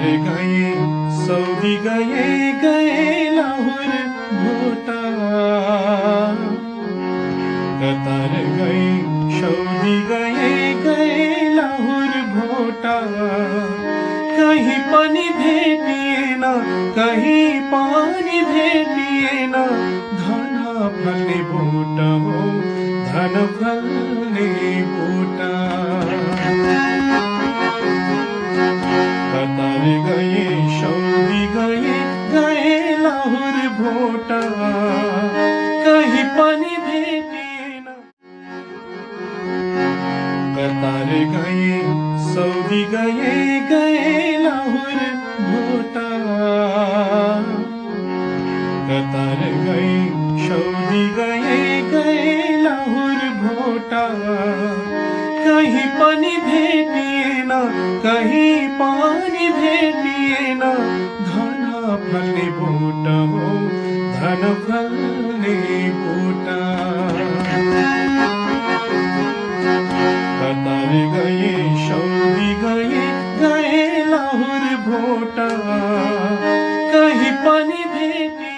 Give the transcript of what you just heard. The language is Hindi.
गए सऊदी गए लाहौर भोटा। कतार गए सऊदी गए लाहौर भोटा। कहीं पानी भेटिएन कहीं पानी भेटिएन धन फल्ने बोटा हो धन फल्ने बोटा। कतार गए सऊदी गए लाहौर भोटा। कहीं पानी भेटिएन। कतार गए सऊदी गए लाहौर भोटा। कतार गए सऊदी गए लाहौर भोटा। कहीं पानी भेटिएन कहीं पानी भेटिएन धन फल्ने बोटा हो धन फल्ने बोटा। कतार गए सऊदी गए लाहौर भोटा। कहीं पानी भेटिएन।